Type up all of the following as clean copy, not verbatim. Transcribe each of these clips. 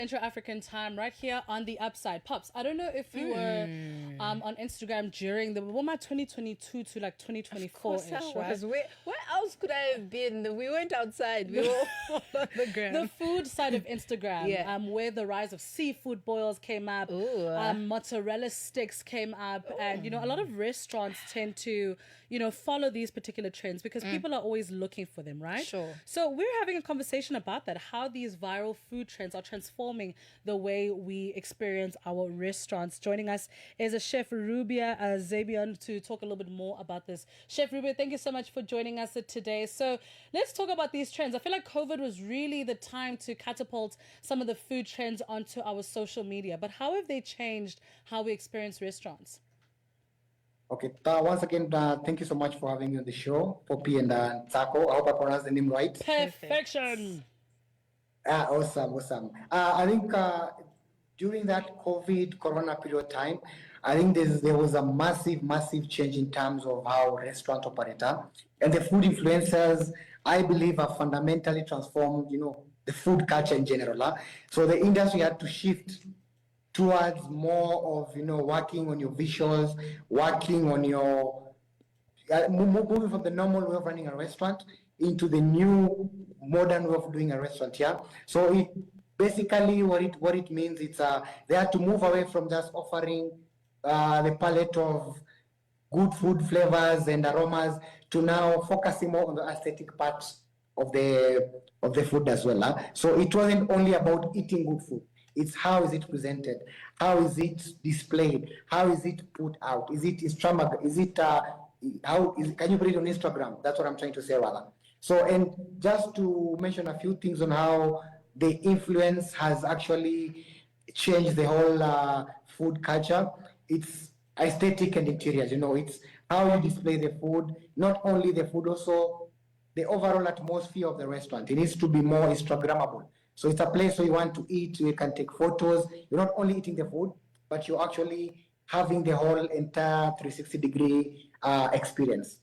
Intra-African time right here on the Upside. Pops, I don't know if you were on Instagram during the 2022 to like 2024-ish, right? Where else could I have been? We went outside. We were all on the ground. The food side of Instagram, Yeah. where the rise of seafood boils came up, mozzarella sticks came up, and a lot of restaurants tend to follow these particular trends because people are always looking for them, right? Sure. So we're having a conversation about that, how these viral food trends are transforming the way we experience our restaurants. Joining us is a chef, Rubia Zabion, to talk a little bit more about this. Chef Rubia, thank you so much for joining us today. So let's talk about these trends. I feel like COVID was really the time to catapult some of the food trends onto our social media, but how have they changed how we experience restaurants? Okay, once again, thank you so much for having me on the show, Poppy and Taco. I hope I pronounced the name right. Perfection. Awesome. I think during that COVID Corona period time, I think there was a massive change in terms of how restaurant operator and the food influencers, I believe, have fundamentally transformed, the food culture in general. So the industry had to shift towards more of, working on your visuals, working on your, moving from the normal way of running a restaurant into the new modern way of doing a restaurant. Yeah. So it basically what it means, it's they had to move away from just offering the palette of good food flavors and aromas to now focusing more on the aesthetic parts of the food as well. So it wasn't only about eating good food. It's how is it presented, how is it displayed, how is it put out, is it Instagram, is it can you put it on Instagram? That's what I'm trying to say, rather. So, and just to mention a few things on how the influence has actually changed the whole food culture. It's aesthetic and interiors. It's how you display the food, not only the food, also the overall atmosphere of the restaurant. It needs to be more Instagrammable. So it's a place where you want to eat, you can take photos. You're not only eating the food, but you're actually having the whole entire 360-degree experience.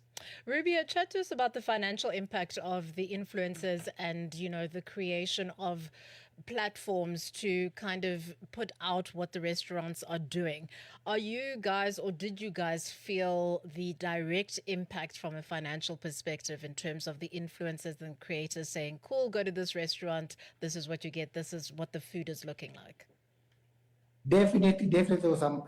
Rubia, chat to us about the financial impact of the influencers and, the creation of platforms to kind of put out what the restaurants are doing. Are you guys, or did you guys feel the direct impact from a financial perspective in terms of the influencers and creators saying, cool, go to this restaurant, this is what you get, this is what the food is looking like? Definitely there was some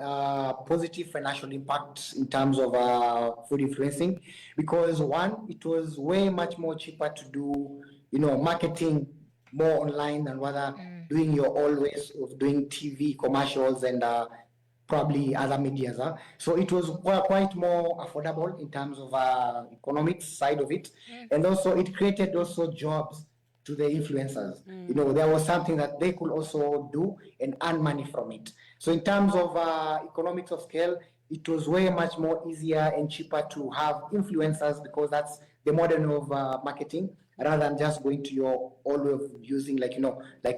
positive financial impact in terms of food influencing, because one, it was way much more cheaper to do, marketing more online than rather doing your always of doing TV commercials and probably other medias. So it was quite more affordable in terms of economics side of it, and also it created also jobs to the influencers. There was something that they could also do and earn money from it. So in terms of economics of scale, it was way much more easier and cheaper to have influencers, because that's the modern way of marketing, rather than just going to your old way of using like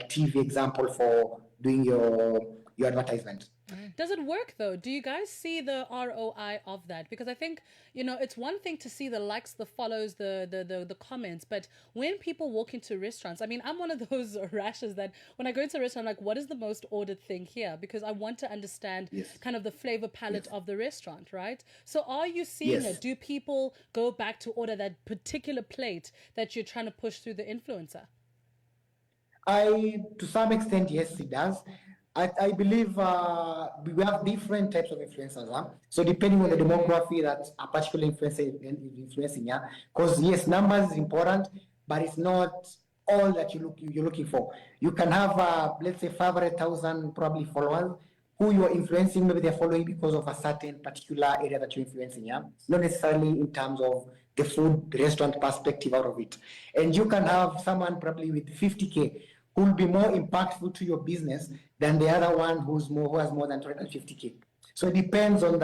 TV example for doing your advertisement. Does it work though? Do you guys see the ROI of that? Because I think, it's one thing to see the likes, the follows, the comments, but when people walk into restaurants, I mean, I'm one of those rashes that when I go into a restaurant, I'm like, what is the most ordered thing here? Because I want to understand kind of the flavor palette of the restaurant, right? So are you seeing it? Do people go back to order that particular plate that you're trying to push through the influencer? To some extent, yes, it does. I believe we have different types of influencers. So depending on the demography that a particular influencer is influencing, because yes, numbers is important, but it's not all that you're looking for. You can have let's say 500,000 probably followers who you're influencing. Maybe they're following because of a certain particular area that you're influencing, not necessarily in terms of the food, the restaurant perspective out of it. And you can have someone probably with 50K who will be more impactful to your business than the other one who has more than 250K. So it depends on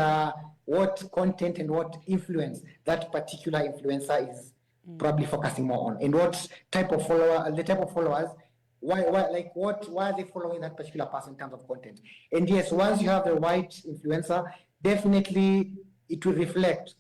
what content and what influence that particular influencer is probably focusing more on, and what type of followers, why are they following that particular person in terms of content. And yes, once you have the right influencer, definitely it will reflect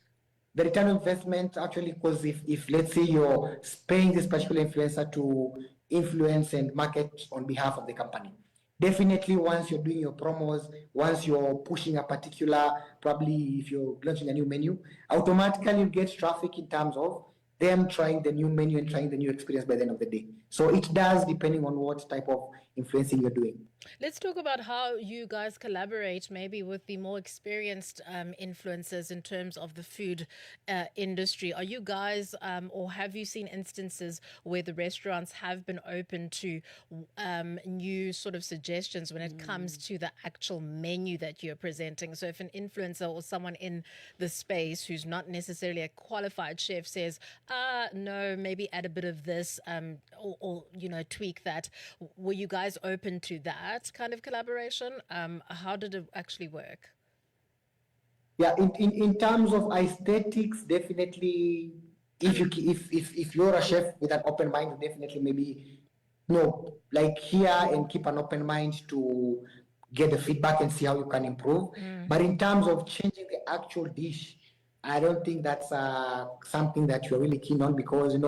the return on investment, actually, because if let's say you're paying this particular influencer to influence and market on behalf of the company, definitely once you're doing your promos, once you're pushing a particular, probably if you're launching a new menu, automatically you get traffic in terms of them trying the new menu and trying the new experience by the end of the day. So it does, depending on what type of influencing you're doing. Let's talk about how you guys collaborate maybe with the more experienced influencers in terms of the food industry. Are you guys, or have you seen instances where the restaurants have been open to new sort of suggestions when it comes to the actual menu that you're presenting? So if an influencer or someone in the space who's not necessarily a qualified chef says, no, maybe add a bit of this, or tweak that, were you guys open to that kind of collaboration? How did it actually work? Yeah, in terms of aesthetics, definitely, if you're a chef with an open mind, definitely maybe like hear and keep an open mind to get the feedback and see how you can improve. But in terms of changing the actual dish, I don't think that's something that you're really keen on, because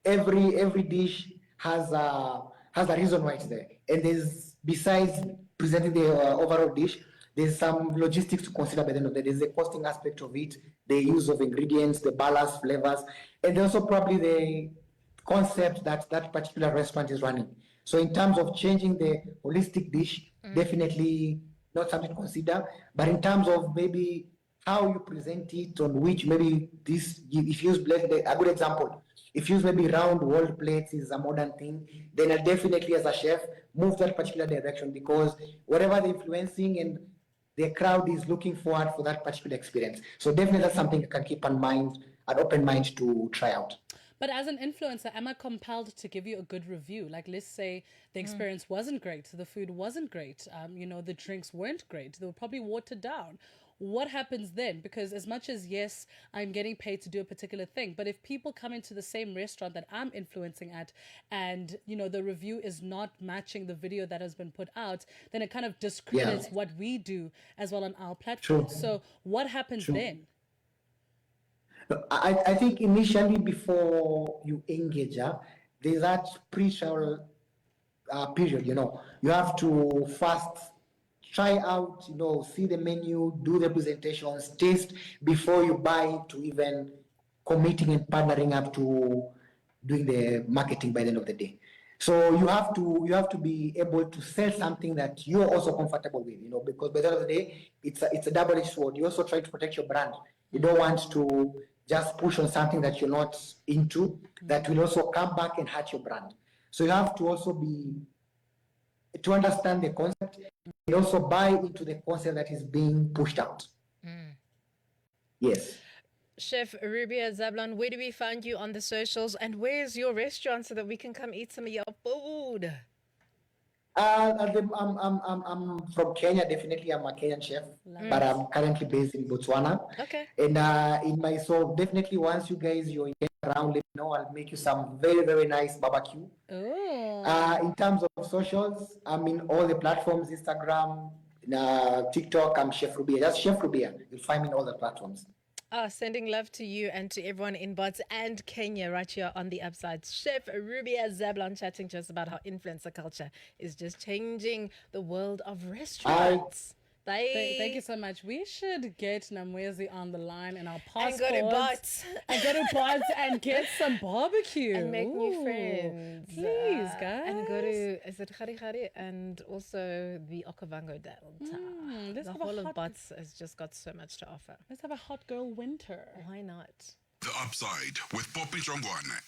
every dish has a reason why it's there, and there's, besides presenting the overall dish, there's some logistics to consider by the end of the day. There's the costing aspect of it, the use of ingredients, the balance, flavors, and also probably the concept that that particular restaurant is running. So in terms of changing the holistic dish, definitely not something to consider. But in terms of maybe how you present it, on which maybe this, if you use a good example, if you use maybe round world plates is a modern thing, then I'll definitely, as a chef, move that particular direction, because whatever the influencing and the crowd is looking forward for that particular experience. So definitely that's something you can keep in mind, an open mind to try out. But as an influencer, am I compelled to give you a good review? Like, let's say the experience wasn't great, the food wasn't great, the drinks weren't great, they were probably watered down. What happens then? Because as much as, yes, I'm getting paid to do a particular thing, but if people come into the same restaurant that I'm influencing at, and the review is not matching the video that has been put out, then it kind of discredits what we do as well on our platform. True. So what happens then? I think initially, before you engage, there's that pre-trial period. You have to first try out, see the menu, do the presentations, taste before you buy, to even committing and partnering up to doing the marketing by the end of the day. So you have to be able to sell something that you're also comfortable with, because by the end of the day, it's a double-edged sword. You also try to protect your brand. You don't want to just push on something that you're not into, that will also come back and hurt your brand. So you have to also to understand the concept and also buy into the concept that is being pushed out. Yes. Chef Rubia Zablon, where do we find you on the socials, and where's your restaurant so that we can come eat some of your food? I'm from Kenya. Definitely, I'm a Kenyan chef, but I'm currently based in Botswana. Okay. And so definitely, once you're around, let me know. I'll make you some very, very nice barbecue. Oh. In terms of socials, I'm in all the platforms: Instagram, TikTok. I'm Chef Rubia. That's Chef Rubia. You'll find me in all the platforms. Sending love to you and to everyone in Bots and Kenya right here on the Upside. Chef Rubia Zablon chatting to us about how influencer culture is just changing the world of restaurants. Thank you so much. We should get Namwezi on the line and our passports. And go to Bots. And go to Bots and get some barbecue. And make new friends. Please, guys. And go to, is it Khari Khari? And also the Okavango downtown. The whole of Bots has just got so much to offer. Let's have a hot girl winter. Why not? The Upside with Poppy Jongwana